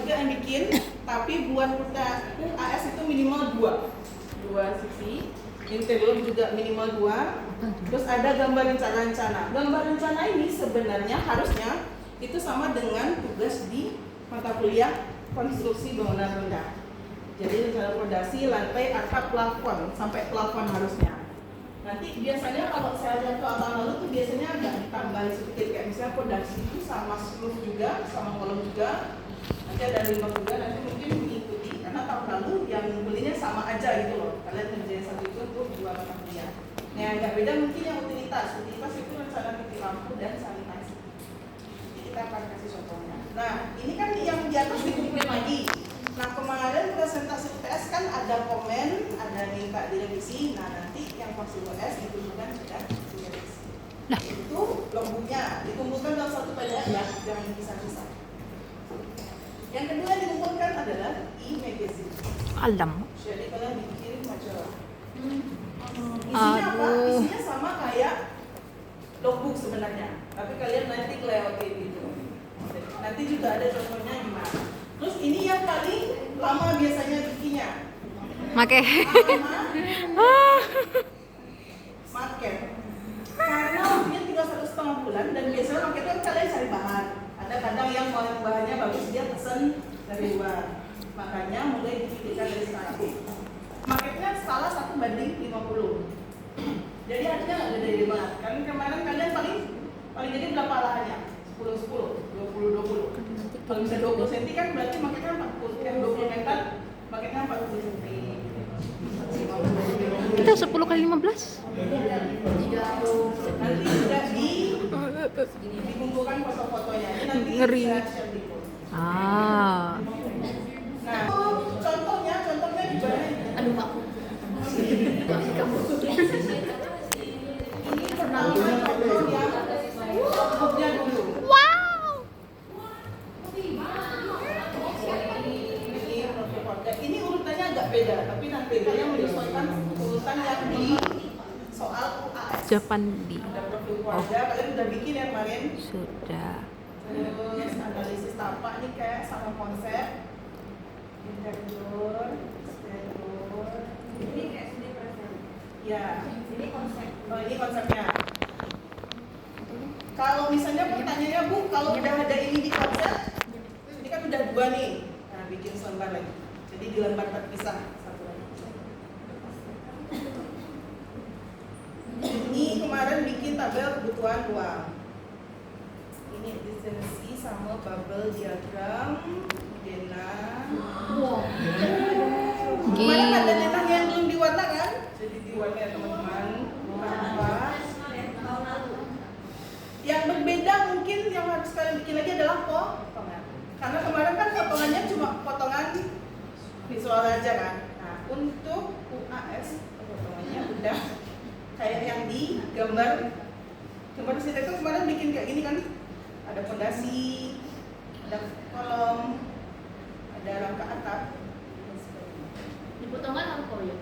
juga yang bikin, tapi buat UAS itu minimal dua sisi. Interior juga minimal 2. Terus ada gambar rencana. Gambar rencana ini sebenarnya harusnya itu sama dengan tugas di mata kuliah konstruksi bangunan rendah. Jadi rencana fondasi, lantai, atap, plafon, sampai plafon harusnya. Nanti biasanya kalau saya lihat ke tahun lalu tuh biasanya agak ditambahin sedikit, kayak misalnya fondasi itu sama roof juga, sama kolom juga. Nanti ada limbah juga, nanti mungkin mengikuti. Karena tahun lalu yang belinya sama aja gitu loh. Kalian kerjain satu itu untuk 2 mata kuliah. Nah yang agak beda mungkin yang utilitas. Utilitas itu rencana titik lampu dan sanitasi. Jadi kita akan kasih contohnya. Nah ini kan yang di atas dikumpulin lagi. Nah kemarin presentasi UTS kan ada komen, ada minta direvisi. Nah nanti yang masuk UTS dikumpulkan sudah direvisi. Nah itu logbooknya dikumpulkan dalam satu PDF ya, jangan bisa-bisa. Yang kedua yang dikumpulkan adalah e-magazine. Alam. Jadi kalian dikirim majalah. Isinya apa? Isinya sama kayak logbook sebenarnya, tapi kalian nanti kelewati gitu. Nanti juga ada contohnya gimana. Terus ini yang paling lama biasanya bikinnya. Make. Market. Karena waktunya tinggal 1,5 bulan dan biasanya market itu kalian cari bahan. Ada kadang yang mau bahannya bagus dia pesen dari luar. Makanya mulai dipikirkan dari sekarang. Marketnya skala 1:50. Jadi artinya nggak gede banget. Kan kemarin kalian paling gede berapa lahannya? 10-10, 20-20. Kalau bisa 20 cm kan berarti marketnya 40. Yang 20 meter, marketnya 40 cm. Itu 10 kali 15? Nanti sudah dikumpulkan foto-fotonya. Ini nanti Ngeri. saya share di grup. Ah. Nah, contohnya gimana? Aduh, Pak. Ini pertama contoh yang logbooknya dulu. Wow. Ini urutannya agak beda, tapi nanti saya menyesuaikan urutan yang di soal UAS. Japandi. Ada profil keluarga, kalian udah bikin ya kemarin? Sudah. Terus analisis tapak nih kayak sama konsep interior, eksterior. Ini kayak sini present. Ya, ini konsep. Oh, ini konsepnya. Kalau misalnya pertanyaannya Bu, kalau udah ada ini di konsep, ini kan udah 2 nih. Nah, bikin selembar lagi. Jadi di lembar terpisah satu lagi. Ini kemarin bikin tabel kebutuhan uang. Ini efisiensi sama bubble diagram, Dena. Kemarin ada Dena yang belum diwarna kan? Jadi diwarna ya teman-teman. Apa? Yang berbeda mungkin yang harus kalian bikin lagi adalah potongan. Karena kemarin kan potongannya cuma potongan visual aja kan. Nah untuk UAS potongannya udah kayak yang di gambar arsitektur kemarin bikin kayak gini kan. Ada fondasi, ada kolom, ada rangka atap. Di potongan apa ya?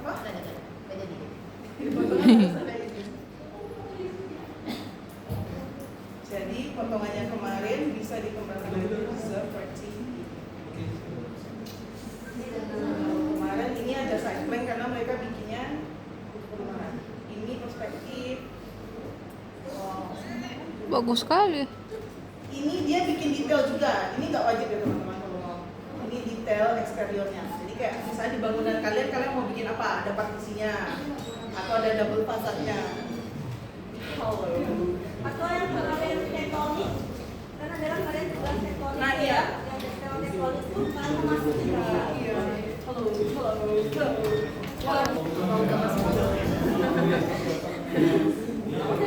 Apa? Nggak jadi. Di potongan harus ada ini. Jadi potongannya kemarin bisa dikembangkan seperti ini. Kemarin ini ada side plan karena mereka bikinnya perumahan. Ini perspektif. Bagus sekali. Ini dia bikin detail juga. Ini nggak wajib ya teman-teman kalau mau. Ini detail eksteriornya. Jadi kayak misalnya di bangunan kalian mau bikin apa? Ada partisinya atau ada double fasadnya. Atau yang kalian tektonik, kan ada kan kalian juga tektonik. Nah iya. Yang tektonik itu kan masuk juga. Iya.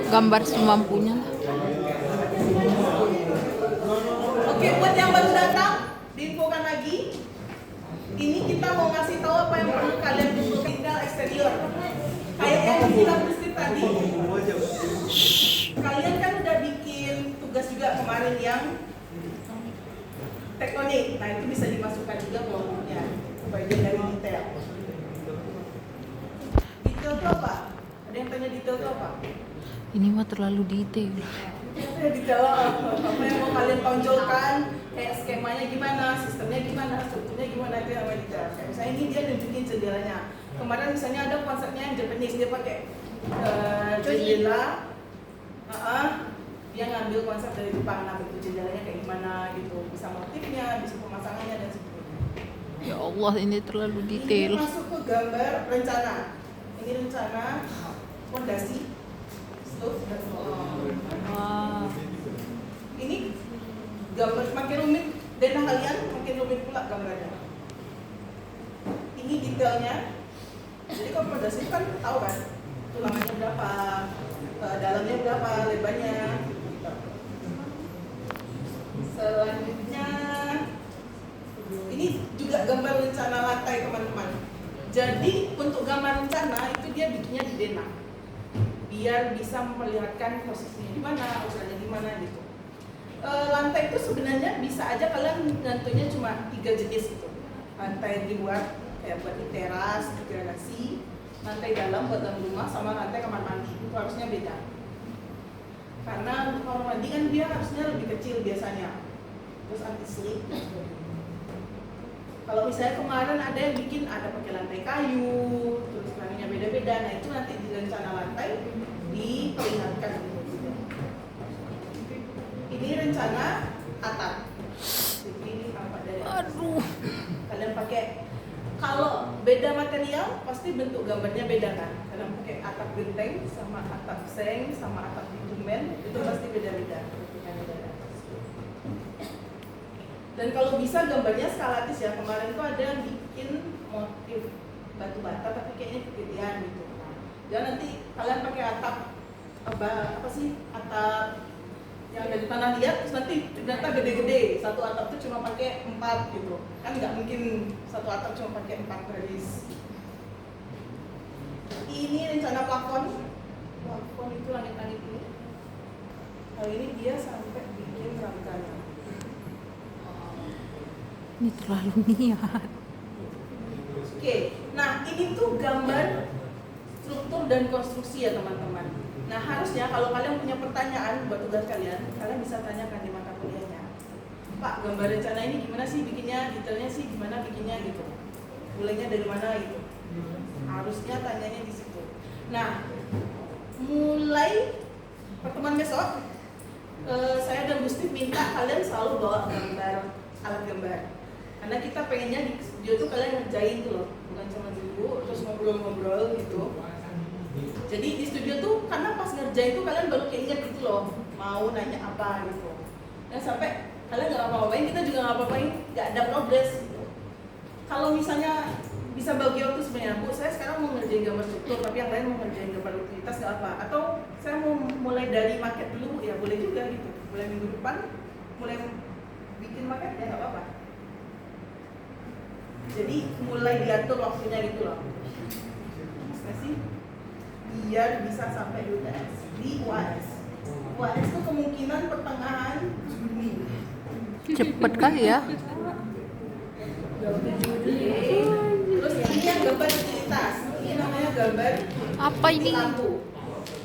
Gambar semampunya lah. Oke, buat yang baru datang, diinfokan lagi. Ini kita mau ngasih tahu apa yang perlu kalian butuh detail eksterior. Kayak yang kita prescript tadi. Kalian kan udah bikin tugas juga kemarin yang tektonik. Nah, itu bisa dimasukkan juga kelompoknya. Bagian dari detail. Detail itu apa? Ada yang tanya detail itu apa? Ini mah terlalu detail. Detail apa yang mau kalian tonjolkan kayak skemanya gimana, sistemnya gimana, strukturnya gimana, itu yang namanya detail. Kayak misalnya ini dia nunjukin jendelanya. Kemarin misalnya ada konsepnya yang Japanese, dia pakai jendela, dia ngambil konsep dari Jepang, nah bentuk jendelanya kayak gimana gitu, bisa motifnya, bisa pemasangannya dan sebagainya. Ya Allah, ini terlalu detail. Ini masuk ke gambar rencana. Ini rencana fondasi, stove, dan Wah. ini gambar makin rumit, denah kalian makin rumit pula gambarnya. Ini detailnya. Jadi kalau fondasi kan tahu kan, tulangannya berapa, dalamnya berapa, lebarnya. Selanjutnya, ini juga gambar rencana lantai teman-teman. Jadi untuk gambar rencana itu dia bikinnya di denah, biar bisa memperlihatkan posisinya di mana, urusannya di mana gitu. Lantai itu sebenarnya bisa aja kalian nentunya cuma 3 jenis gitu. Lantai di luar kayak buat di teras, di garasi, lantai dalam buat dalam rumah, sama lantai kamar mandi itu harusnya beda. Karena untuk kamar mandi kan dia harusnya lebih kecil biasanya, terus anti slip. Kalau misalnya kemarin ada yang bikin ada pakai lantai kayu, terus langitnya beda-beda, nah itu nanti di rencana lantai diperlihatkan. Ini rencana atap. Jadi ini tampak dari atas. Aduh. Kalian pakai, kalau beda material pasti bentuk gambarnya beda kan. Kalian pakai atap genteng sama atap seng sama atap bitumen itu pasti beda-beda bentukannya dari atas. Dan kalau bisa gambarnya skalatis ya. Kemarin tuh ada yang bikin motif batu bata tapi kayaknya kegedean gitu. Jangan nanti kalian pakai atap apa sih, atap yang dari tanah liat, terus nanti ternyata gede-gede, satu atap tuh cuma pakai 4 gitu, kan nggak mungkin satu atap cuma pakai 4 baris. Ini rencana plafon itu langit-langit ini. Kali ini dia sampai bikin rangkanya. Ini terlalu niat. Oke, nah ini tuh gambar struktur dan konstruksi ya teman-teman. Nah harusnya kalau kalian punya pertanyaan buat tugas kalian bisa tanyakan di mata kuliahnya. Pak, gambar rencana ini gimana sih bikinnya, detailnya sih gimana bikinnya gitu, mulainya dari mana gitu. Harusnya tanyanya di situ. Nah, mulai pertemuan besok, saya dan Gusti minta kalian selalu bawa gambar, alat gambar. Karena kita pengennya di studio tuh kalian ngerjain tuh loh, bukan cuma dulu terus ngobrol-ngobrol gitu. Jadi di studio tuh karena pas ngerjain tuh kalian baru keinget gitu loh, mau nanya apa gitu. Dan sampai kalian nggak apa-apain, kita juga nggak apa-apain, nggak ada progres gitu. Kalau misalnya bisa bagi waktu sebenarnya, Bu, saya sekarang mau ngerjain gambar struktur, tapi yang lain mau ngerjain gambar utilitas nggak apa. Atau saya mau mulai dari market dulu, ya boleh juga gitu. Mulai minggu depan, mulai bikin market ya nggak apa-apa. Jadi mulai diatur waktunya gitu loh. Maksudnya sih, biar bisa sampai UTS di UAS. UAS itu kemungkinan pertengahan Juni. Cepet kali ya. Terus ini yang gambar utilitas. Ini namanya gambar Apa ini? lampu.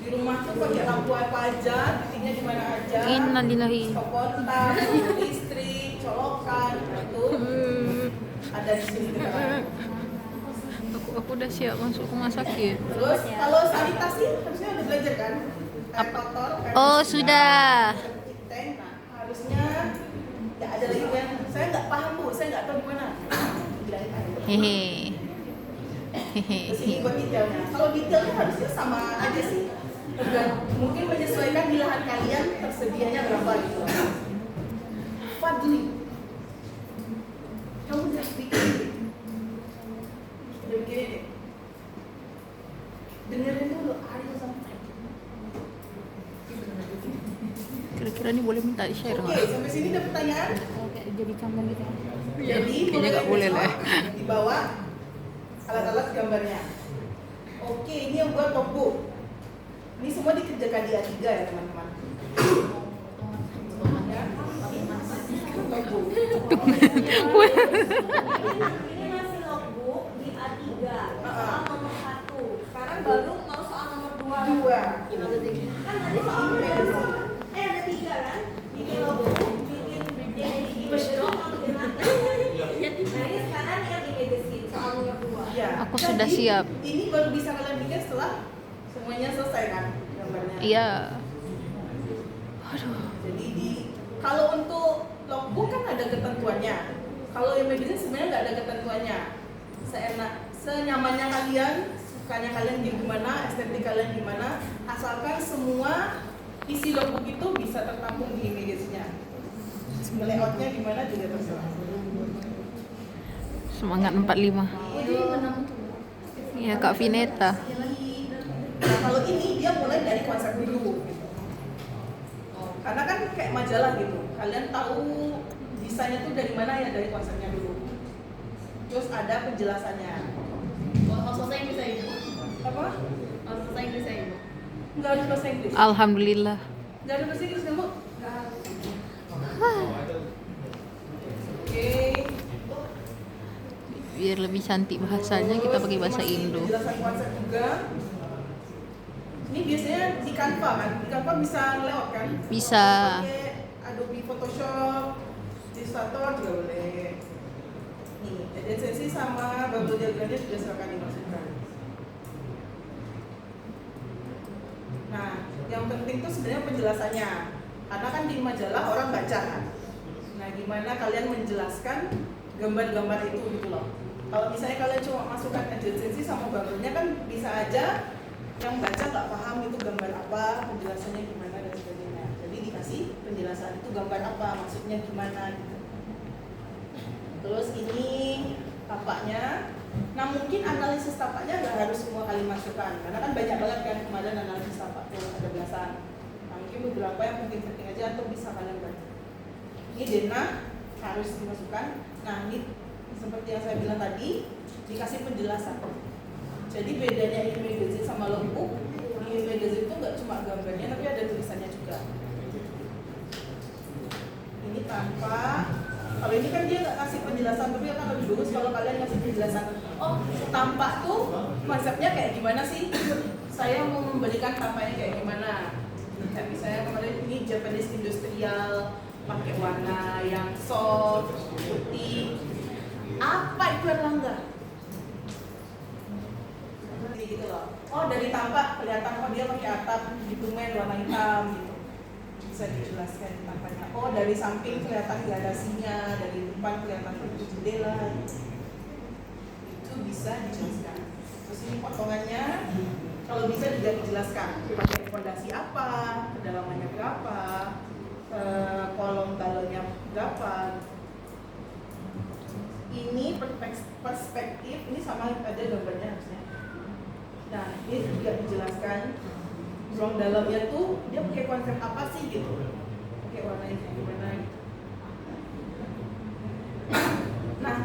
Di rumah tuh pakai lampu apa aja, titiknya di mana aja. Innalillahi. Stop kontak, listrik, colokan, itu ada di sini kita. Aku udah siap masuk rumah sakit. Terus kalau sanitasi harusnya udah belajar kan? Air kotor, air Oh, bersih, sudah. septic tank. Nah, harusnya nggak ada lagi yang saya nggak paham Bu, saya nggak tahu gimana. Bilangin aja. Hehe. Terus ini buat detailnya. Kalau detailnya harusnya sama aja sih. Mungkin menyesuaikan di lahan kalian tersedianya berapa gitu. Fadli, kamu udah bikin, udah bikin deh. Dengerin dulu Ariel sama Fadli. Kira-kira ini boleh minta share Oke, nggak? sampai sini ada pertanyaan? Kayak jadi kamar gitu. Jadi Kayaknya nggak boleh lah. Dibawa alat-alat gambarnya. Oke, ini yang buat notebook. Ini semua dikerjakan di A3 ya teman-teman. Ya, notebook. Ini masih logbook di A3 soal nomor 1. Sekarang baru mau soal nomor 2. Dua. Kan tadi soal nomor 2 ada 3 kan? Bikin logbook, bikin sudah siap. Ini baru bisa kalian bikin setelah semuanya selesai kan gambarnya. Iya. Aduh. Jadi kalau untuk logbook kan ada ketentuannya. Kalau e-magazine sebenarnya nggak ada ketentuannya. Senyamannya kalian, sukanya kalian gimana, estetik kalian gimana, asalkan semua isi logbook itu bisa tertampung di e-magazine-nya. Layoutnya gimana juga terserah. Semangat 45. Oh, jadi menang tuh. Iya, Kak Vineta. Nah kalau ini dia mulai dari konsep dulu. Karena kan kayak majalah gitu. Kalian tahu desainnya tuh dari mana ya, dari konsepnya dulu. Terus ada penjelasannya. Oh, harus bahasa Inggris ya ibu. Apa? Harus bahasa Inggris ya ibu. Nggak harus bahasa Inggris. Alhamdulillah. Nggak harus bahasa Inggris kamu? Nggak harus. Oke. Biar lebih cantik bahasanya kita pakai bahasa Terus, Indo. Penjelasan konsep juga. Ini biasanya di Canva kan? Di Canva bisa ngelewat kan? Bisa. Pakai Adobe Photoshop, Illustrator juga boleh. Nih, esensi sama bubble diagramnya juga silakan dimasukkan. Nah, yang penting tuh sebenarnya penjelasannya. Karena kan di majalah orang baca kan. Nah, gimana kalian menjelaskan gambar-gambar itu gitu loh. Kalau misalnya kalian cuma masukkan adjacency sama bubble-nya kan bisa aja yang baca nggak paham itu gambar apa, penjelasannya gimana dan sebagainya. Jadi dikasih penjelasan itu gambar apa, maksudnya gimana gitu. Terus ini tapaknya. Nah mungkin analisis tapaknya nggak harus semua kali masukkan, karena kan banyak banget kan kemarin analisis tapak tuh ada belasan. Nah mungkin beberapa yang penting-penting aja atau bisa kalian baca. Ini denah harus dimasukkan. Nah ini seperti yang saya bilang tadi, dikasih penjelasan. Jadi bedanya e-magazine sama logbook, di e-magazine itu nggak cuma gambarnya tapi ada tulisannya juga. Ini tanpa, kalau ini kan dia nggak kasih penjelasan, tapi akan lebih bagus kalau kalian ngasih penjelasan. Oh, tampak tuh konsepnya kayak gimana sih? Saya mau memberikan tampaknya kayak gimana? Kayak misalnya kemarin ini Japanese industrial, pakai warna yang soft, putih. Apa itu Erlangga? Gitu loh. Oh dari tampak kelihatan kok dia pakai atap bitumen warna hitam gitu. Bisa dijelaskan tampaknya. Oh dari samping kelihatan gradasinya, dari depan kelihatan pintu jendela. Itu bisa dijelaskan. Terus ini potongannya, kalau bisa juga dijelaskan pakai fondasi apa, kedalamannya berapa, kolom balonnya berapa. Ini perspektif, ini sama ada gambarnya harusnya. Nah, ini juga dijelaskan ruang dalamnya tuh dia pakai konsep apa sih gitu, pakai warna yang gimana gitu. Nah,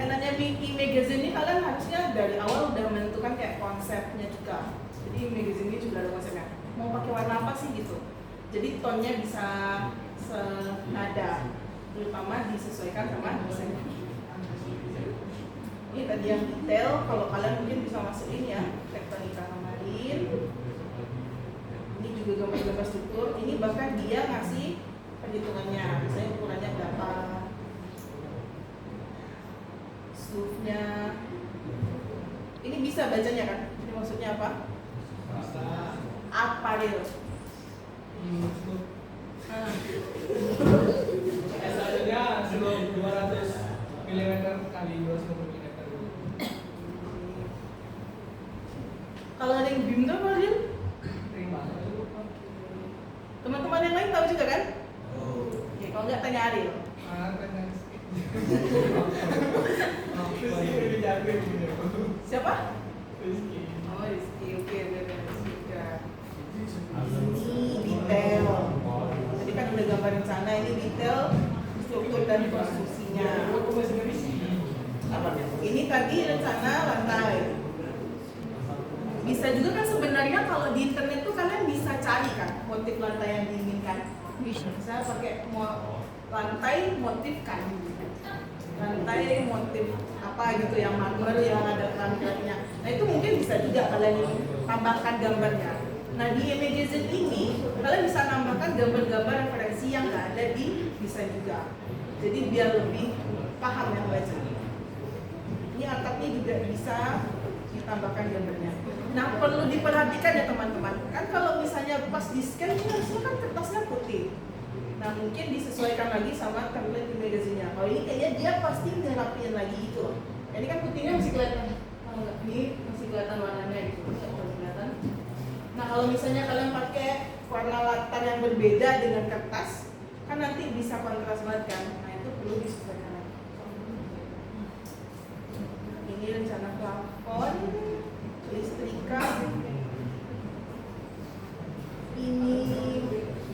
enaknya e-magazine ini kalian harusnya dari awal udah menentukan kayak konsepnya juga. Jadi e-magazine ini juga ada konsepnya. Mau pakai warna apa sih gitu. Jadi tone-nya bisa senada, terutama disesuaikan sama desainnya. Ini tadi yang detail, kalau kalian mungkin bisa masukin ya tektonika kemarin. Ini juga gambar-gambar struktur. Ini bahkan dia ngasih perhitungannya, misalnya ukurannya berapa, slope-nya. Ini bisa bacanya kan? Ini maksudnya apa? Apa dia? Biasanya sebelum 200 mm kali 250 mm. Kalau ada yang BIM tuh apa dia? Terima. Teman-teman yang lain tahu juga kan? Oke, kalau nggak tanya Ariel. Lebih jago ini. Siapa? Rizky. Oh, Rizky. Oke, benar juga. Ini detail. Tadi kan udah gambar rencana, ini detail struktur dan konstruksinya. Ini tadi rencana lantai. Bisa juga kan sebenarnya kalau di internet tuh kalian bisa cari kan motif lantai yang diinginkan. Bisa. Misalnya pakai lantai motif kayu, lantai motif apa gitu yang marmer yang ada keran-kerannya. Nah itu mungkin bisa juga kalian tambahkan gambarnya. Nah di e-magazine ini kalian bisa tambahkan gambar-gambar referensi yang nggak ada di desain juga. Jadi biar lebih paham yang baca. Ini atapnya ini juga bisa ditambahkan gambarnya. Nah, perlu diperhatikan ya teman-teman. Kan kalau misalnya pas di scan ini harusnya kan kertasnya putih. Nah, mungkin disesuaikan lagi sama template di magazinnya. Kalau ini kayaknya dia pasti ngerapiin lagi itu loh. Ini kan putihnya masih kelihatan. Tahu nggak? Ini masih kelihatan warnanya gitu. Nggak terlalu kelihatan. Nah, kalau misalnya kalian pakai warna latar yang berbeda dengan kertas, kan nanti bisa kontras banget kan. Nah, itu perlu disesuaikan lagi. Ini rencana plafon, listrikan. Ini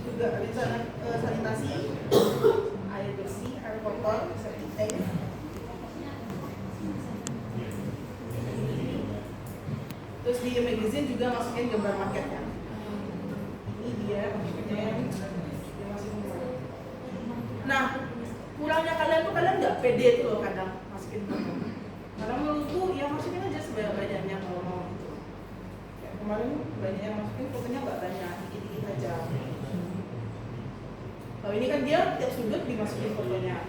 juga rencana sanitasi, air bersih, air kotor, septic tank. Terus di magazine juga masukin gambar marketnya. Ini dia marketnya, dia masukin gambar. Nah, kurangnya kalian tuh kalian nggak pede tuh loh kadang masukin gambar. Karena menurutku ya masukin aja sebanyak-banyaknya kalau mau gitu. Kayak kemarin banyak yang masukin, fotonya nggak banyak, dikit-dikit aja. Kalau ini kan dia tiap sudut dimasukin fotonya.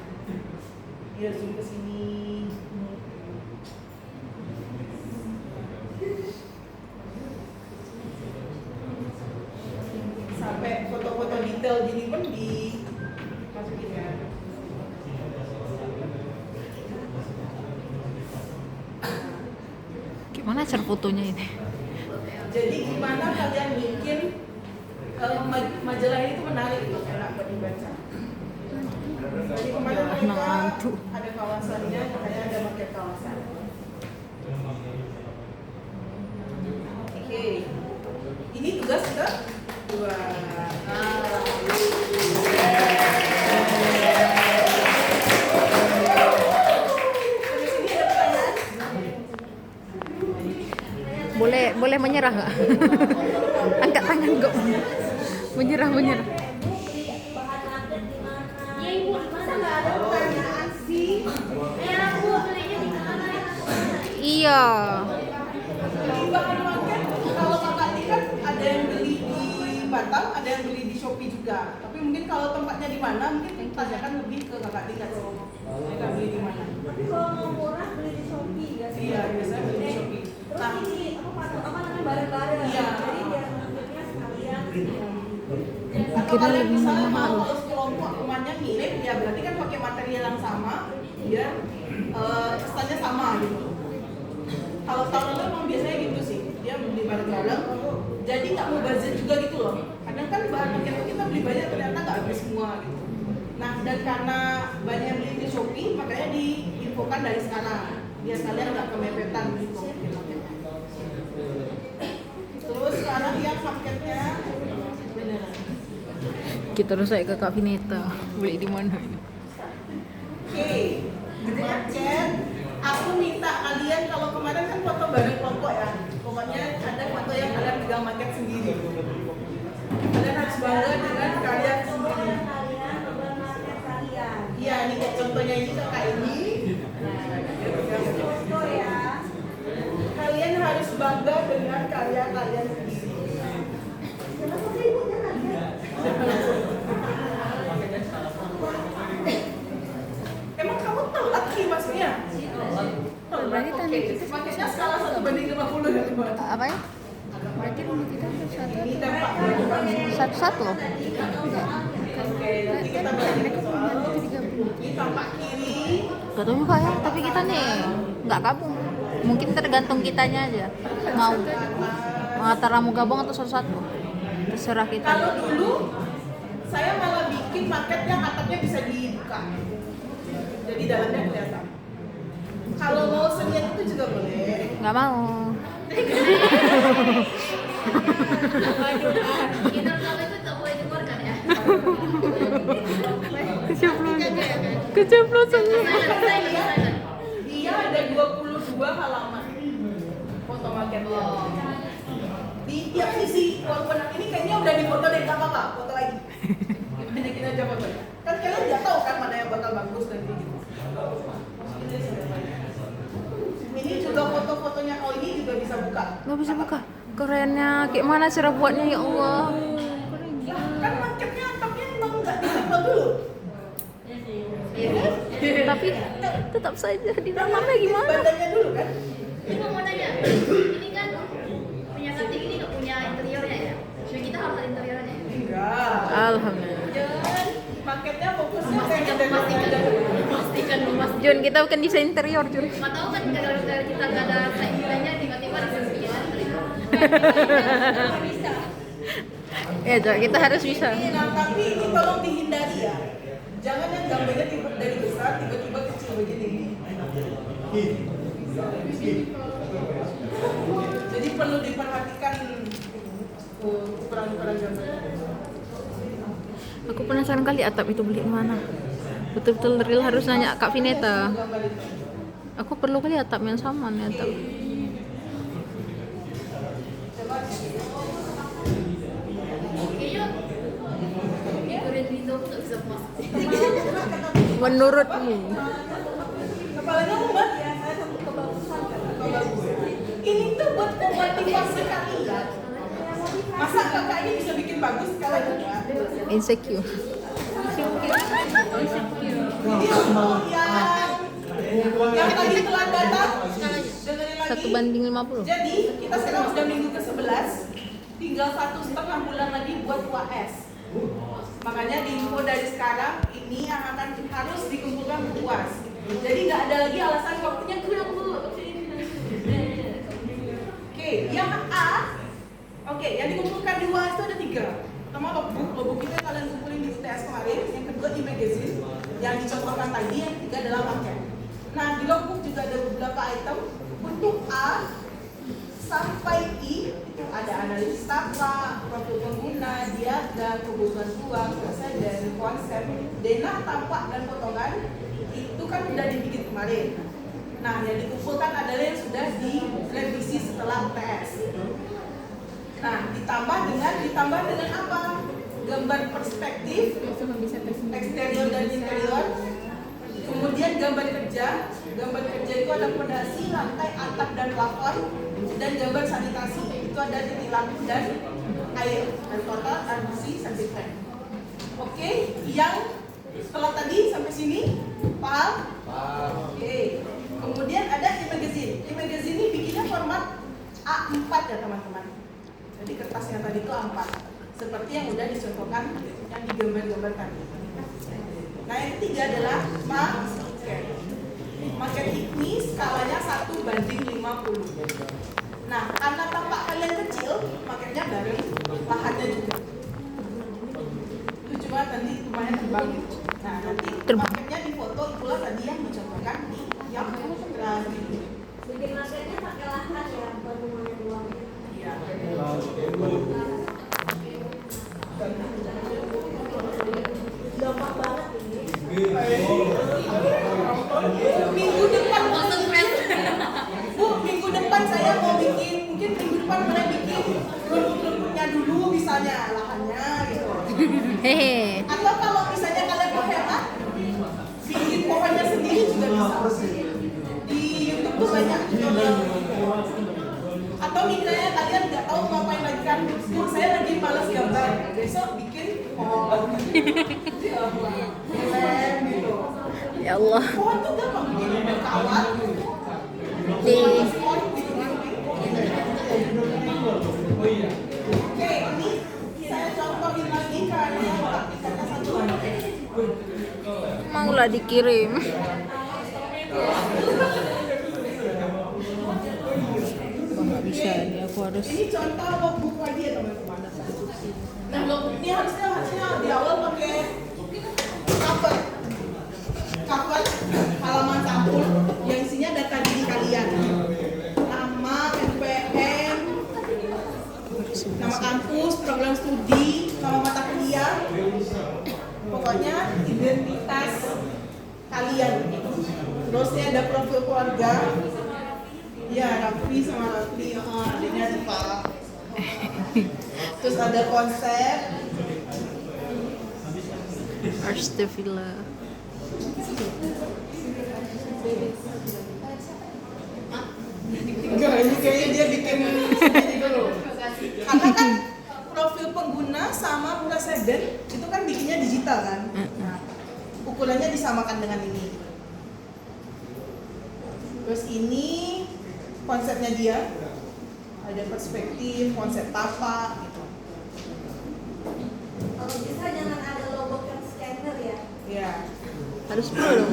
Dia zoom ke sini. Sampai foto-foto detail gini pun dimasukin ya. Gimana cara fotonya ini? Jadi gimana kalian bikin majalah ini tuh menarik gitu, enak buat dibaca. Jadi kemarin mereka ada kawasannya, makanya ada market kawasan. Oke, ini tugas kita dua. Boleh menyerah nggak? Angkat tangan kok. Menyerah. Bahan market di mana? Iya ibu, Masa nggak ada pertanyaan sih? aku belinya di mana? Iya. Di bahan market, kalau kakak Tika kan ada yang beli di Batam, ada yang beli di Shopee juga. Tapi mungkin kalau tempatnya di mana, mungkin tanyakan lebih ke kakak Tika. Mereka beli di mana? Tapi kalau mau murah beli di Shopee ya sih? Iya, biasanya beli di Shopee. Terus Nah, ini apa namanya bareng-bareng? Iya. Jadi biar marketnya sekalian. atau Akhirnya kalian lebih misalnya mahal. mau kalau sekelompok rumahnya mirip, ya berarti kan pakai material yang sama, biar kesannya sama gitu. Kalau tahun lalu emang biasanya gitu sih, dia beli bareng-bareng, jadi nggak mau budget juga gitu loh. Kadang kan bahan market itu kita beli banyak ternyata nggak habis semua gitu. Nah, dan karena banyak yang beli di Shopee, makanya diinfokan dari sekarang, biar kalian nggak kemepetan gitu. Terus sekarang yang marketnya beneran. Kita harus naik ke Kak Vineta. Beli di mana ini? Oke, market. Aku minta kalian, kalau kemarin kan foto bareng kelompok ya. Pokoknya ada foto yang kalian pegang market sendiri. Kalian harus bangga dengan karya sendiri. Kalian beban market kalian. Iya, ini kayak contohnya ini kakak ini. Nah, dia pegang market. Foto ya. Kalian harus bangga dengan karya kalian sendiri. Kenapa sih ibu jangan ya? Emang kamu telat sih maksudnya? Berarti tanda kita Makanya skala 1:50 ya teman. apa ya? Berarti rumah kita satu Ini dampak satu loh. Oke, nanti kita balik soal ini tampak kiri. Gak tau juga ya, tapi kita nih nggak gabung. Mungkin tergantung kitanya aja. Mau antara mau gabung atau satu-satu. Terserah kita. Kalau dulu saya malah bikin market yang atapnya bisa dibuka, jadi dalamnya kelihatan. Kalau mau seniat itu juga boleh. Nggak mau. Kita kalau itu tak boleh dikeluarkan ya. Keceplosan. Dia ada 22 halaman foto marketnya. Di tiap sisi, walaupun ini kayaknya udah difoto deh, nggak apa-apa, foto lagi. Banyakin aja fotonya. Kan kalian nggak tahu kan mana yang bakal bagus dan kayak gitu. Ini juga foto-fotonya, oh ini juga bisa buka. Nggak bisa buka. Kerennya, kayak mana cara buatnya ya Allah. Kan marketnya atapnya emang nggak ditempel dulu. Tapi Nggak Tetap saja di dalamnya gimana? Badannya dulu kan? Ini mau nanya, ini kan punya cutting ini nggak punya interiornya ya? Jadi kita harus ada interiornya. Enggak. Alhamdulillah. Jangan paketnya fokusnya Memastikan, memastikan. Jun, kita bukan desain interior, Jun. Nggak tahu kan gara-gara kita nggak ada saingannya tiba-tiba disuruh interior. Ya, Jo, kita harus bisa. Nah, tapi ini tolong dihindari ya. Jangan yang gambarnya dari besar tiba-tiba kecil begini. Jadi perlu diperhatikan ukuran-ukuran gambar. Aku penasaran kali atap itu beli mana. Betul-betul real harus nanya Kak Vineta. Gambar itu. Aku perlu kali atap yang sama nih atap. Kayaknya figurin window nggak bisa masuk. Menurutmu? Kepalanya umat ya, saya satu kebagusan kan. Ini tuh buat memotivasi kalian. Masa kakak ini bisa bikin bagus kalau enggak? Insecure. Jadi untuk yang tadi telah datang, dengerin lagi. 1:50. Jadi kita sekarang sudah minggu ke-11, tinggal 1,5 bulan lagi buat UAS. Makanya di info dari sekarang ini yang akan harus dikumpulkan untuk UAS. Jadi nggak ada lagi alasan waktunya kurang bu. Oke, yang A, oke, yang dikumpulkan di UAS itu ada 3. Pertama logbook itu yang kalian kumpulin di UTS kemarin. Yang kedua e-magazine, yang dicontohkan tadi. Yang ketiga adalah paket. Nah, di logbook juga ada beberapa item. Untuk A sampai I itu ada analisis data, profil pengguna, diagram, kebutuhan ruang, dan konsep, denah, tampak, dan potongan. Itu kan sudah dibikin kemarin. Nah, yang dikumpulkan adalah yang sudah direvisi setelah UTS. Nah, ditambah dengan apa? Gambar perspektif, eksterior dan interior. Kemudian gambar kerja. Gambar kerja itu ada fondasi, lantai, atap, dan plafon. Dan gambar sanitasi. Itu ada titik lampu dan air. Dan total air bersih sampai fan. Oke, yang setelah tadi sampai sini, paham? Oke. Kemudian ada e-magazine. E-magazine ini bikinnya format A4 ya teman-teman. Jadi kertasnya tadi itu A4. Seperti yang udah dicontohkan yang digambar-gambar tadi. Nah, yang ketiga adalah maket. Maket ini skalanya 1:50. Nah, karena tampak kalian kecil, maketnya bareng lahannya juga. Itu cuma tadi lumayan terbang. Nah, nanti maketnya difoto pula tadi yang dicontohkan di yang terakhir. Bikin marketnya pakai lahan ya, bukan rumahnya doang. Iya. Gampang banget ini. Minggu depan Bu, minggu depan saya mau bikin, mungkin minggu depan mulai bikin rumput-rumputnya dulu misalnya lahannya gitu. Hehe. Atau kalau misalnya kalian mau hemat, bikin pohonnya sendiri juga bisa. Di YouTube tuh banyak tutorial. Atau misalnya kalian nggak tahu mau ngapain lagi kan, saya lagi malas gambar, besok bikin pohon. Gitu. Ya Allah. Pohon tuh gampang bikin berkawat. Di Oke, ini saya contohin lagi karena yang praktikannya satu lagi. maulah dikirim. Nggak bisa ini aku harus. Ini contoh logbook lagi ya teman-teman. Nah, logbook ini harusnya di awal pakai cover. Cover halaman sampul yang isinya data diri kalian. Nama, NPM, nama kampus, program studi, nama mata kuliah. Pokoknya identitas kalian. Terus ini ada profil keluarga. Ya, Raffi sama Raffi, adiknya Rifa. Terus ada konsep. Astagfirullah. Enggak, ini kayaknya dia bikin sendiri dulu. Karena kan profil pengguna sama presiden itu kan bikinnya digital kan. Nah, ukurannya disamakan dengan ini. Terus ini konsepnya dia, ada perspektif, konsep tapak gitu. Kalau bisa jangan ada logo cap scanner ya. Ya, Harus pro loh.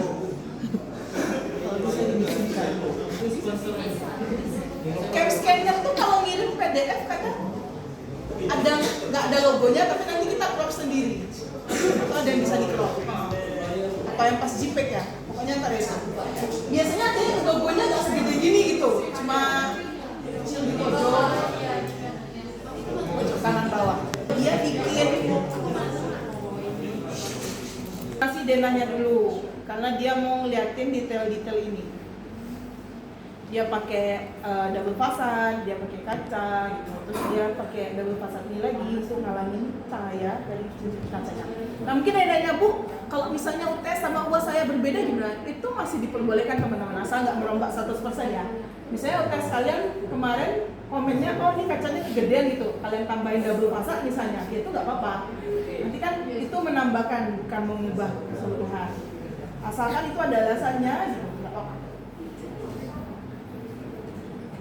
kalau bisa dibikinkan. Cap scanner tuh kalau ngirim PDF kadang ada nggak ada logonya, tapi nanti kita crop sendiri. Atau ada yang bisa di crop. Apa yang pas JPEG ya? Pokoknya ntar ya. Biasanya ada yang logonya nggak segede gini gitu, cuma kecil di pojok kanan bawah. Dia bikin kasih denahnya dulu, karena dia mau ngeliatin detail-detail ini. Dia pakai double fasad, dia pakai kaca gitu, terus dia pakai double fasad ini lagi untuk ngalangin cahaya dari cincin kacanya. Nah mungkin ada nanya, Bu, kalau misalnya UTS sama UAS saya berbeda gimana? Itu masih diperbolehkan teman-teman, asal nggak merombak 100% ya. Misalnya UTS kalian kemarin komennya, oh ini kacanya kegedean gitu, kalian tambahin double fasad misalnya, ya itu nggak apa-apa. Nanti kan itu menambahkan, bukan mengubah keseluruhan. Asalkan itu ada alasannya, gitu, nggak apa-apa.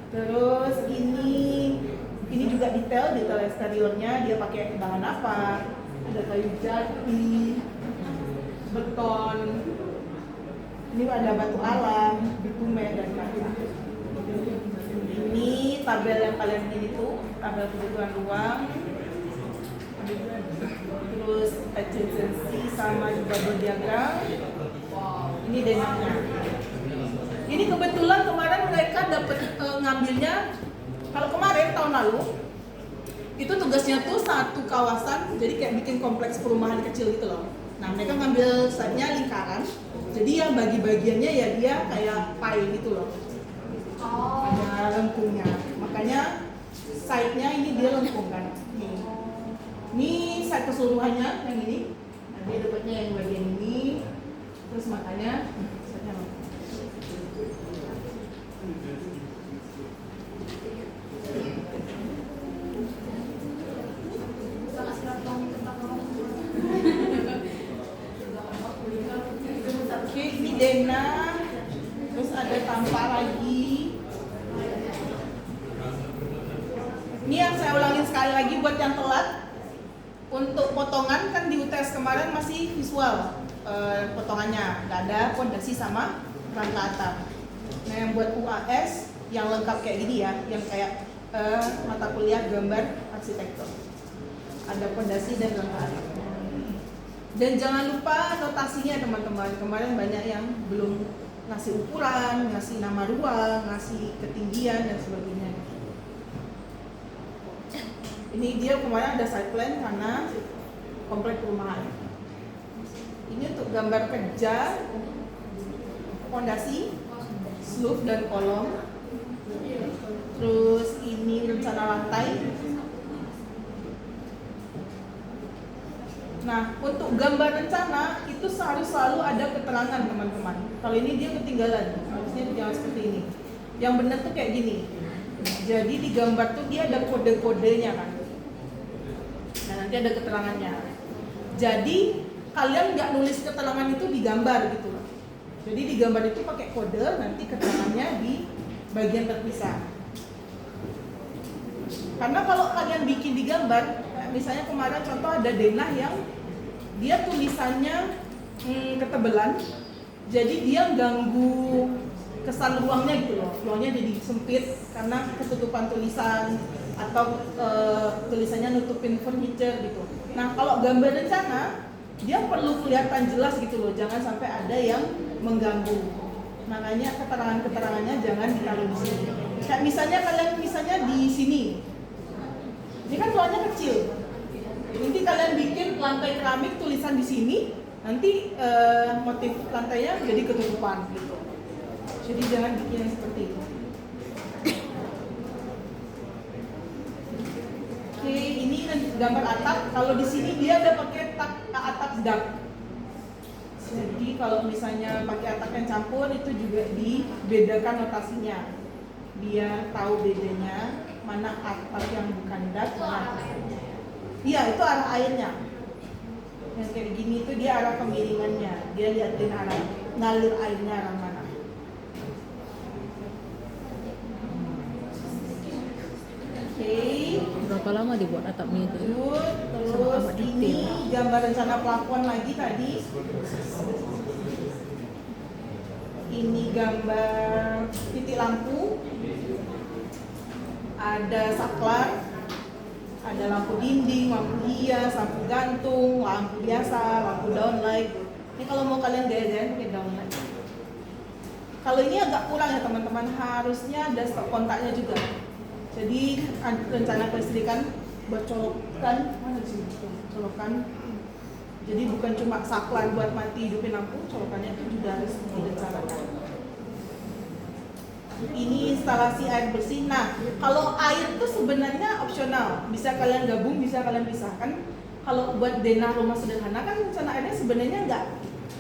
Terus ini juga detail eksteriornya, dia pakai bahan apa, ada kayu jati, beton, ini ada batu alam, bitumen dan lain-lain. Ini tabel yang kalian ini tuh, tabel kebutuhan ruang, terus adjacency sama juga berdiagram. Ini denahnya. Ini kebetulan kemarin mereka dapat ngambilnya, kalau kemarin tahun lalu itu tugasnya tuh satu kawasan, jadi kayak bikin kompleks perumahan kecil gitu loh. Nah mereka ngambil site-nya lingkaran, jadi yang bagi-bagiannya ya dia kayak pie gitu loh. Ada lengkungnya, makanya site-nya ini dia lengkung kan. Ini site keseluruhannya yang ini, nah, dia dapatnya yang bagian ini, terus makanya site-nya lengkung. Oke, ini denah, terus ada tampak lagi. Ini yang saya ulangin sekali lagi buat yang telat. Untuk potongan kan di UTS kemarin masih visual potongannya, nggak ada fondasi sama rangka atap. Nah yang buat UAS yang lengkap kayak gini ya, yang kayak mata kuliah gambar arsitektur, ada fondasi dan rangka atap. Dan jangan lupa notasinya teman-teman, kemarin banyak yang belum ngasih ukuran, ngasih nama ruang, ngasih ketinggian dan sebagainya. Ini dia kemarin ada site plan karena komplek perumahan. Ini untuk gambar kerja, fondasi, slope dan kolom. Terus ini rencana lantai. Nah, untuk gambar rencana itu harus selalu ada keterangan teman-teman. Kalau ini dia ketinggalan, harusnya jangan seperti ini. Yang benar tuh kayak gini. Jadi di gambar tuh dia ada kode-kodenya kan. Nah, nanti ada keterangannya. Jadi kalian nggak nulis keterangan itu di gambar gitu loh. Jadi di gambar itu pakai kode, nanti keterangannya di bagian terpisah. Karena kalau kalian bikin di gambar, misalnya kemarin contoh ada denah yang dia tulisannya ketebelan, jadi dia ganggu kesan ruangnya gitu loh. Ruangnya jadi sempit karena ketutupan tulisan atau tulisannya nutupin furniture gitu. Nah kalau gambar rencana dia perlu kelihatan jelas gitu loh, jangan sampai ada yang mengganggu. Makanya keterangan-keterangannya jangan ditaruh di sini. Kayak misalnya kalian di sini, ini kan ruangnya kecil. Nanti kalian bikin lantai keramik tulisan di sini, nanti motif lantainya jadi ketutupan gitu. Jadi jangan bikin yang seperti itu. Oke, ini gambar atap. Kalau di sini dia ada pakai atap dak. Jadi kalau misalnya pakai atap yang campur itu juga dibedakan notasinya. Biar tahu bedanya mana atap yang bukan dak, mana iya, itu arah airnya. Yang kayak gini itu dia arah kemiringannya. Dia liatin arah ngalir airnya arah mana. Berapa lama dibuat atapnya itu? Good. Terus Sama-sama ini detail. gambar rencana pelakuan lagi tadi. Ini gambar titik lampu. Ada saklar. Ada lampu dinding, lampu hias, lampu gantung, lampu biasa, lampu downlight. Ini kalau mau kalian gaya-gaya pakai downlight. Kalau ini agak kurang ya teman-teman, harusnya ada stop kontaknya juga. Jadi rencana kelistrikan buat colokan, mana sih colokan. Jadi bukan cuma saklar buat mati hidupin lampu, colokannya itu juga harus direncanakan. Ini instalasi air bersih. Nah, kalau air itu sebenarnya opsional, bisa kalian gabung, bisa kalian pisahkan. Kalau buat denah rumah sederhana kan rencana airnya sebenarnya nggak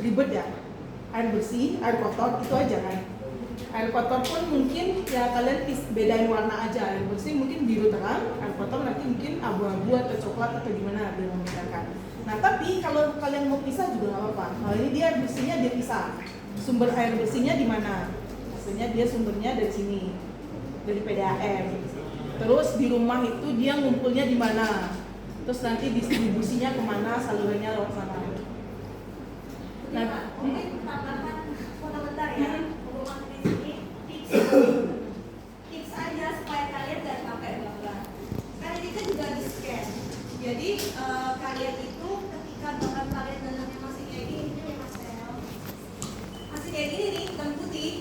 ribet ya. Air bersih, air kotor itu aja kan. Air kotor pun mungkin ya kalian bedain warna aja. Air bersih mungkin biru terang, air kotor nanti mungkin abu-abu atau coklat atau gimana biar membedakan. Nah tapi kalau kalian mau pisah juga nggak apa-apa. Kalau ini dia air bersihnya dia pisah. Sumber air bersihnya di mana? Maksudnya dia sumbernya dari sini, dari PDAM. Terus di rumah itu dia ngumpulnya di mana? Terus nanti distribusinya kemana? Salurannya lewat sana. Nah, mungkin tambahkan foto bentar ya. Untuk masuk di sini, tips aja supaya kalian gak capek gambar. Kan ini kan juga di scan. Jadi kalian itu ketika gambar kalian dalamnya masih kayak gini, ini ya Mas El. Masih kayak gini nih, hitam putih.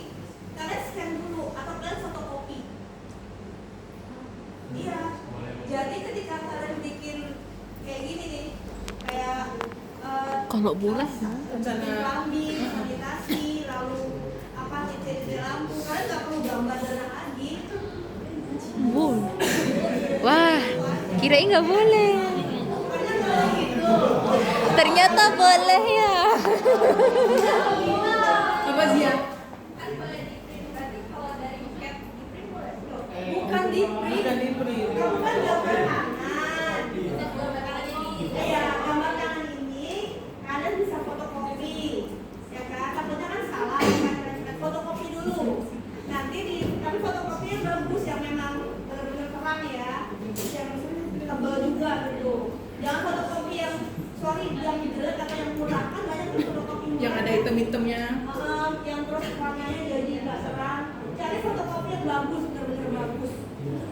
Kalian scan dulu atau kalian fotokopi. Iya. Jadi ketika kalian bikin kayak gini nih, kayak Kalau boleh, titik lambi, sanitasi, lalu apa titik lampu, kalian nggak perlu gambar darah lagi. boleh. Wah, kirain nggak boleh. Karena kalau gitu, Ternyata boleh ya. Coba Zia. kan boleh di print. Berarti kalau dari cap di print boleh dong. Bukan di print. Bukan di print. Kamu kan gambar tangan. Iya, gambar tangan ini kalian bisa fotokopi, ya kan? Takutnya kan salah, kan fotokopi dulu. Nanti tapi fotokopi yang bagus yang memang benar-benar terang ya, yang tebal juga gitu. Jangan fotokopi yang yang jelek atau yang murah, kan banyak tuh fotokopi murah. Yang ada item-itemnya. Yang terus warnanya jadi nggak terang. Cari fotokopi yang bagus, benar-benar bagus.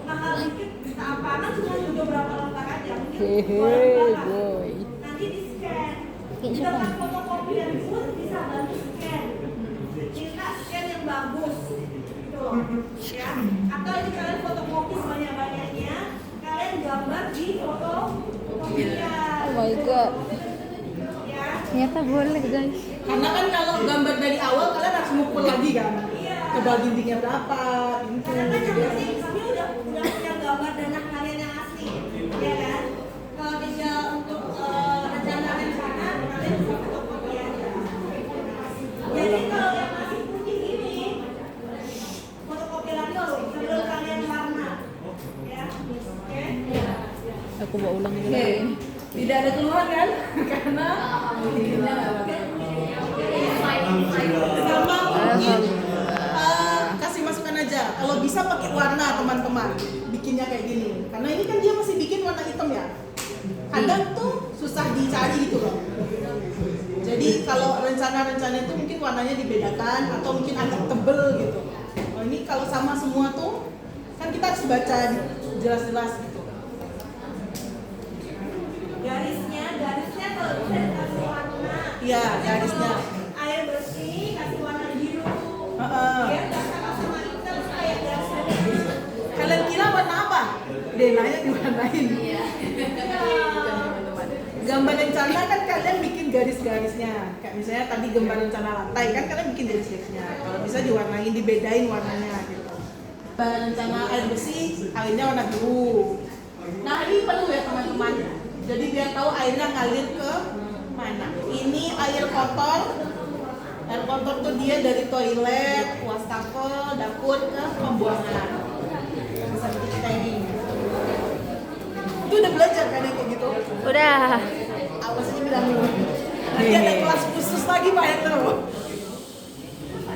Mahal dikit, tak apa, kan cuma juga berapa lembar aja, mungkin dua lembar lah. Nanti di scan. Dengan fotokopi yang good bisa bantu scan. Minta scan yang bagus, gitu loh. Ya. Atau ini kalian fotokopi sebanyak-banyaknya, kalian gambar di fotokopian. Oh my god. Ya. Ternyata boleh guys. Karena kan kalau gambar dari awal kalian harus ngumpul lagi kan. Tebal dindingnya berapa, pintu. Karena kan yang penting kami udah punya gambar danah kalian yang asli, ya kan? Kalau tinggal untuk rencana kalian bisa fotokopi aja. Jadi kalau yang masih putih ini fotokopi lagi loh sebelum kalian warna, ya, oke? Aku bawa ulang dulu. Oke. Tidak ada keluhan kan? Karena ininya nggak apa-apa. Gampang. Kasih masukan aja. Kalau bisa pakai warna teman-teman, bikinnya kayak gini. Karena ini kan dia masih bikin warna hitam ya. Kadang tuh susah dicari gitu loh. Jadi kalau rencana-rencana itu mungkin warnanya dibedakan atau mungkin agak tebel gitu. Oh, ini kalau sama semua tuh kan kita harus baca jelas-jelas gitu. Garisnya kalau bisa dikasih warna. Iya, garisnya. Air bersih kasih warna biru. Heeh. Biar nggak sama hitam kayak garisnya. Kalian kira warna apa? Denanya diwarnain. Iya. Gambar rencana kan kalian bikin garis-garisnya. Kayak misalnya tadi gambar rencana lantai kan kalian bikin garis-garisnya. Kalau bisa diwarnain, dibedain warnanya gitu. Gambar rencana air bersih, airnya warna biru. Nah ini perlu ya teman-teman. Jadi biar tahu airnya ngalir ke mana. Ini air kotor. Air kotor tuh dia dari toilet, wastafel, dapur ke pembuangan. Bisa bikin kayak gini. Itu udah belajar kan yang kayak gitu? Udah. Awas aja bilang dulu. Nanti ada kelas khusus lagi Pak Hendro.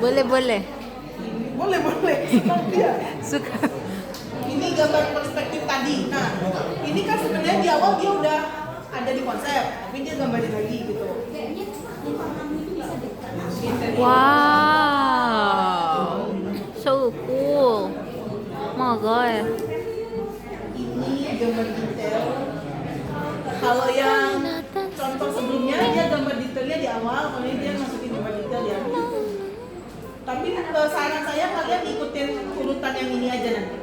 Boleh. Boleh. Senang dia. Suka. Ini gambar perspektif tadi. Nah, ini kan sebenarnya di awal dia udah ada di konsep, tapi dia gambarin lagi gitu. Wow, so cool. Oh my god. Ini gambar detail. Kalau yang contoh sebelumnya dia gambar detailnya di awal, kalau ini dia masukin gambar detail ya. Tapi saran saya kalian ikutin urutan yang ini aja nanti,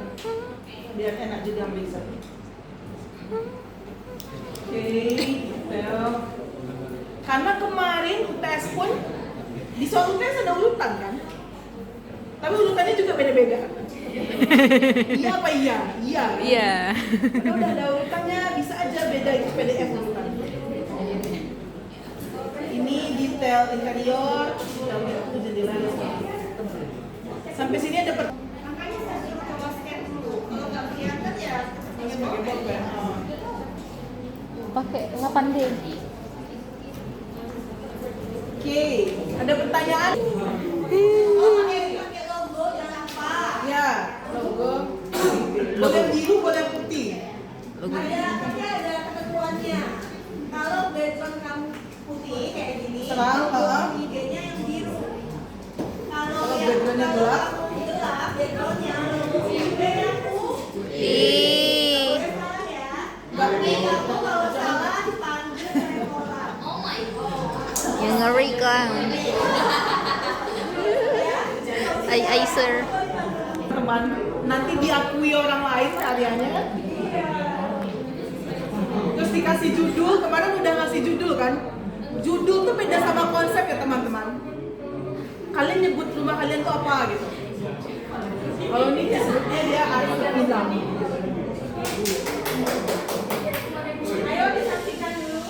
biar enak juga bisa. Oke, detail. Karena kemarin UTS pun di soal UTS ada urutan kan, tapi urutannya juga beda-beda. Iya apa iya? Iya. Iya. Kalau udah ada urutannya bisa aja beda itu PDF urutan. Ini detail interior, itu jendelanya. Sampai sini ada Makanya saya suruh coba scan dulu. Kalau nggak kelihatan ya sebagai pulpen. Pakai 8D. Oke, ada pertanyaan? pakai logo jangan apa. Ya, logo. Boleh yang biru, boleh yang putih. Tapi ada ketentuannya. Kalau background kamu putih kayak gini, Terang, logo IG-nya yang biru. Kalau Kalau yang backgroundnya gelap? gelap, backgroundnya logo IG yang Ih, boleh salah ya. Tapi kamu kalau salah dipanggil kayak orang. Oh my god. yang ngeri kan. Ay sir. Teman, nanti diakui orang lain karyanya. Terus dikasih judul, kemarin udah ngasih judul kan? Judul tuh beda sama konsep ya teman-teman. Kalian nyebut rumah kalian tuh apa gitu. Kalau ini disebutnya dia harus bilang. Ayo disaksikan dulu.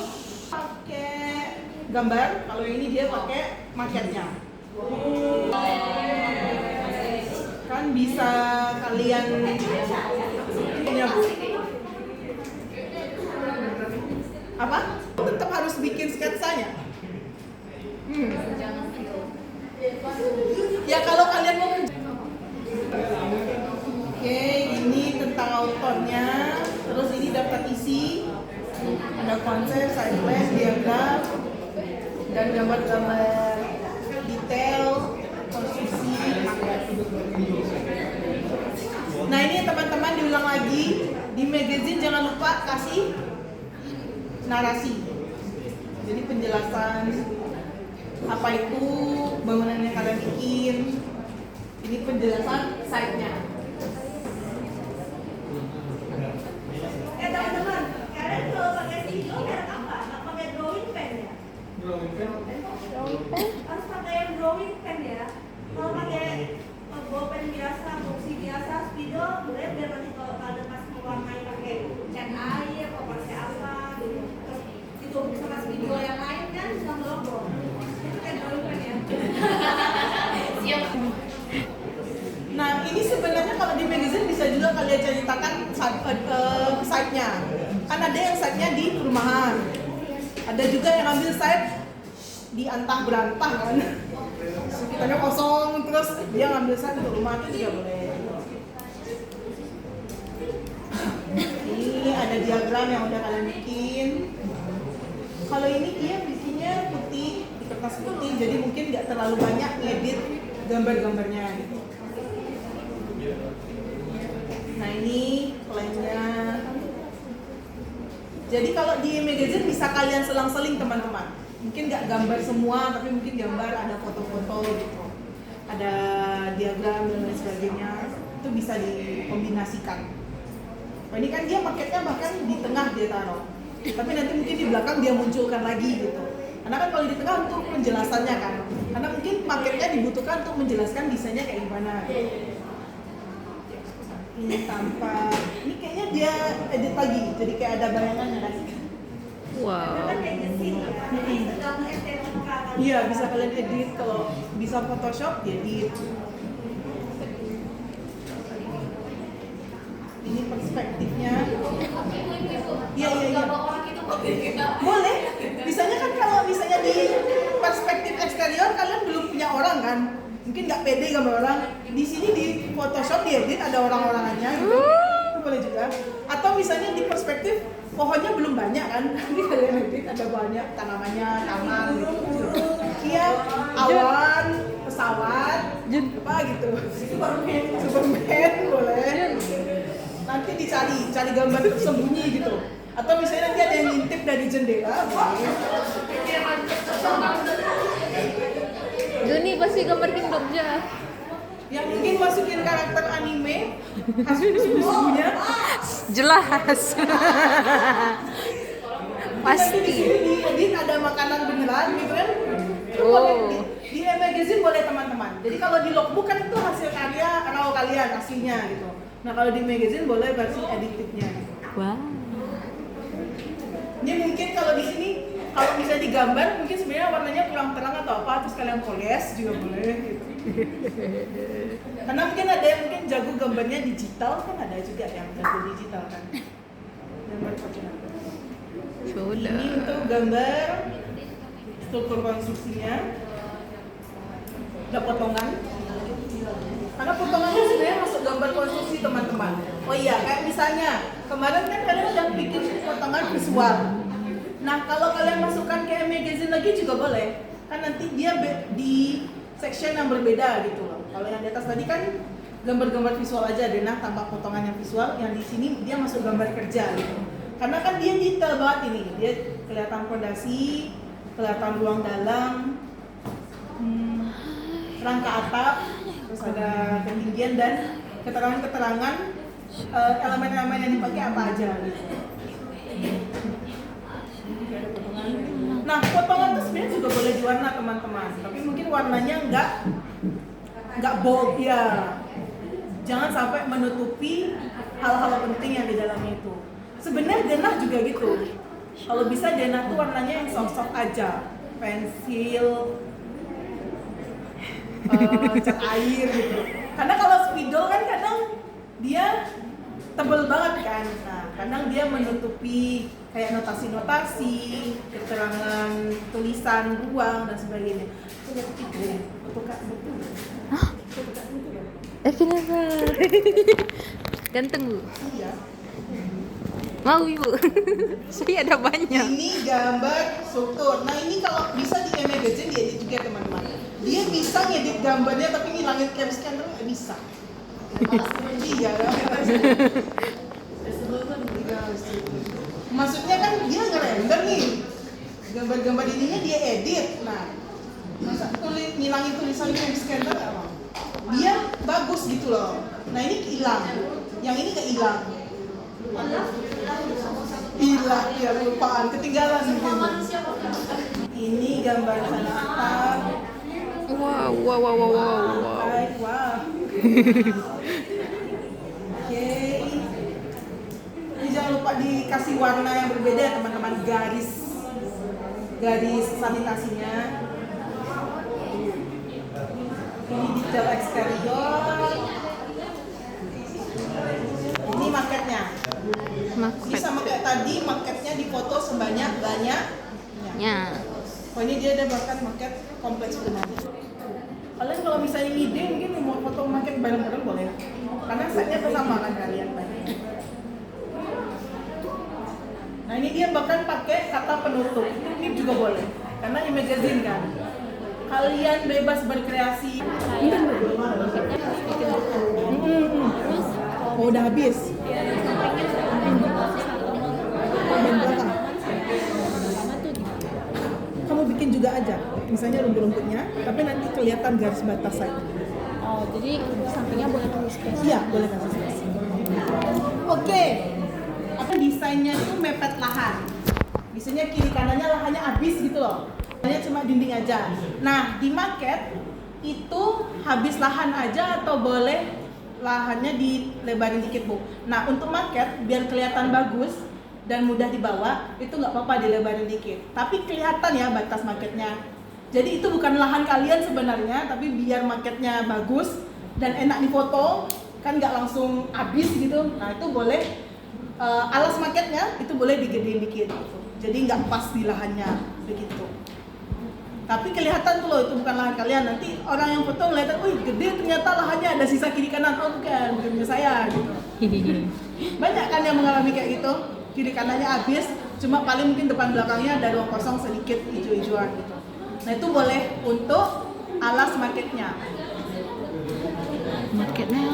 Pakai gambar, kalau ini dia pakai maketnya. Kan bisa kalian punya Bu. Apa? Tetap harus bikin sketsanya. Ya kalau kalian mau Oke, ini tentang autornya. Terus ini daftar isi. Ada konsep, side plan, diagram, dan gambar-gambar detail, konstruksi, maket. Nah ini teman-teman diulang lagi. Di magazine jangan lupa kasih narasi. Jadi penjelasan apa itu bangunan yang kalian bikin. Ini penjelasan site-nya. Teman-teman, kalian kalau pakai video merek apa? Nggak pakai drawing pen ya? Drawing pen. Harus pakai yang drawing pen ya. Kalau pakai bolpen biasa, boxy biasa, spidol boleh biar nanti kalau kalian pas mewarnai pakai cat air atau pakai apa gitu. Terus itu sama spidol yang lain kan bisa melobok. Itu kayak drawing pen ya. Siap. Nah ini sebenarnya kalau di magazine bisa juga kalian ceritakan site-nya. Kan ada yang site-nya di perumahan. Ada juga yang ambil site di antah berantah kan. Sekitarnya kosong terus dia ngambil site untuk rumah itu juga boleh. Ini ada diagram yang udah kalian bikin. Kalau ini dia bikinnya putih, di kertas putih, jadi mungkin nggak terlalu banyak ngedit gambar-gambarnya gitu. Nah ini plannya. Jadi kalau di magazine bisa kalian selang-seling teman-teman. Mungkin nggak gambar semua, tapi mungkin gambar ada foto-foto gitu. Ada diagram dan lain sebagainya. Itu bisa dikombinasikan. Nah, ini kan dia marketnya bahkan di tengah dia taruh. Tapi nanti mungkin di belakang dia munculkan lagi gitu. Karena kan kalau di tengah untuk penjelasannya kan. Karena mungkin marketnya dibutuhkan untuk menjelaskan desainnya kayak gimana. Ini tanpa, ini kayaknya dia edit lagi, jadi kayak ada bayangannya kan. Wow. Kan kayak mesin ya. Tergantung estetika kalian. Iya, bisa kalian edit, kalau bisa Photoshop, diedit. Ini perspektifnya. Iya. Boleh. Misalnya kan kalau misalnya di perspektif eksterior kalian belum punya orang kan, mungkin nggak pede gambar orang. Di sini di Photoshop diedit ada orang-orangannya gitu. boleh juga. Atau misalnya di perspektif pohonnya belum banyak kan, ini kalian edit ada banyak tanamannya, taman gitu. Iya, awan, pesawat, apa gitu. Superman boleh. Nanti cari gambar tersembunyi gitu. Atau misalnya nanti ada yang ngintip dari jendela, boleh. Joni pasti gambar Kingdom aja. Yang mungkin masukin karakter anime, sesungguhnya. Jelas. Nanti di Pasti. sini diedit ada makanan beneran gitu kan. Itu Oh. boleh di e-magazine boleh teman-teman. Jadi kalau di logbook kan itu hasil karya raw kalian aslinya gitu. Nah kalau di magazine boleh versi editednya. Wah. Ini mungkin kalau di sini kalau bisa digambar mungkin sebenarnya warnanya kurang terang atau apa terus kalian poles juga boleh gitu. Karena mungkin ada yang mungkin jago gambarnya digital kan ada juga yang jago digital kan. Gambar pacunan. Sudah. Ini untuk gambar struktur konstruksinya. Ada potongan. Karena potongannya sebenarnya masuk gambar konstruksi teman-teman. Oh iya, kayak misalnya kemarin kan kalian udah bikin potongan visual. Nah kalau kalian masukkan ke magazine lagi juga boleh. Kan nanti dia di section yang berbeda gitu loh. Kalau yang di atas tadi kan gambar-gambar visual aja deh, nah tanpa potongan yang visual. Yang di sini dia masuk gambar kerja gitu. Karena kan dia detail banget ini. Dia kelihatan fondasi, kelihatan ruang dalam, rangka atap, terus ada ketinggian dan keterangan-keterangan elemen-elemen yang dipakai apa aja gitu. Nah, potongan itu sebenarnya juga boleh diwarna teman-teman, tapi mungkin warnanya nggak bold ya. Jangan sampai menutupi hal-hal penting yang di dalamnya itu. Sebenarnya denah juga gitu. Kalau bisa denah tuh warnanya yang soft-soft aja, pensil, cat air gitu. Karena kalau spidol kan kadang dia tebel banget kan. Nah, kadang dia menutupi kayak notasi-notasi, keterangan tulisan, ruang dan sebagainya. Itu lihat itu ya, foto Kak betul. Hah? Foto Kak betul ya? Kenapa? Ganteng Bu. Iya. Mau Ibu. Saya ada banyak. Ini gambar struktur. Nah, ini kalau bisa di e-magazine diedit juga teman-teman. Dia bisa ngedit gambarnya tapi ngilangin cam scanner nggak bisa. Iya, maksudnya kan dia ngerender nih gambar-gambar ininya dia edit. Nah, masa ngilangin tulisan cam scanner nggak mau? Dia bagus gitu loh. Nah ini hilang, yang ini nggak hilang. Hilang ya, lupaan, ketinggalan mungkin. Ini gambar tanah atap. Wow, wow, wow, wow, wow. Baik, wow. Oke. Ini jangan lupa dikasih warna yang berbeda ya teman-teman, garis sanitasinya. Ini detail eksterior. Ini marketnya. Ini Market. sama kayak tadi, marketnya difoto sebanyak-banyaknya. Ya. Oh ini dia ada bahkan market kompleks sebenarnya. Kalian kalau misalnya ide mungkin mau foto market bareng-bareng boleh. Karena setnya sama kan kalian banyak. Nah ini dia bahkan pakai kata penutup. Ini juga boleh. Karena ini magazine kan. Kalian bebas berkreasi. Oh udah habis. Bagian belakang. Kamu bikin juga aja, misalnya rumput-rumputnya, tapi nanti kelihatan garis batas saja. Oh, jadi sampingnya boleh tulis space. Iya, boleh kasih space. Oke, apa desainnya itu mepet lahan. Biasanya kiri kanannya lahannya habis gitu loh. Hanya cuma dinding aja. Nah, di market itu habis lahan aja atau boleh lahannya dilebarin dikit Bu. Nah, untuk market biar kelihatan bagus dan mudah dibawa, itu nggak apa-apa dilebarin dikit. Tapi kelihatan ya batas marketnya. Jadi itu bukan lahan kalian sebenarnya, tapi biar marketnya bagus dan enak difoto, kan nggak langsung habis gitu. Nah itu boleh, alas marketnya itu boleh digedein dikit gitu. Jadi nggak pas di lahannya, begitu. Tapi kelihatan tuh loh, itu bukan lahan kalian. Nanti orang yang foto ngeliat, wih gede ternyata lahannya ada sisa kiri kanan. Oh bukan punya saya gitu. Banyak kan yang mengalami kayak gitu, kiri kanannya habis, cuma paling mungkin depan belakangnya ada ruang kosong sedikit hijau-hijauan gitu. Nah itu boleh untuk alas marketnya. Marketnya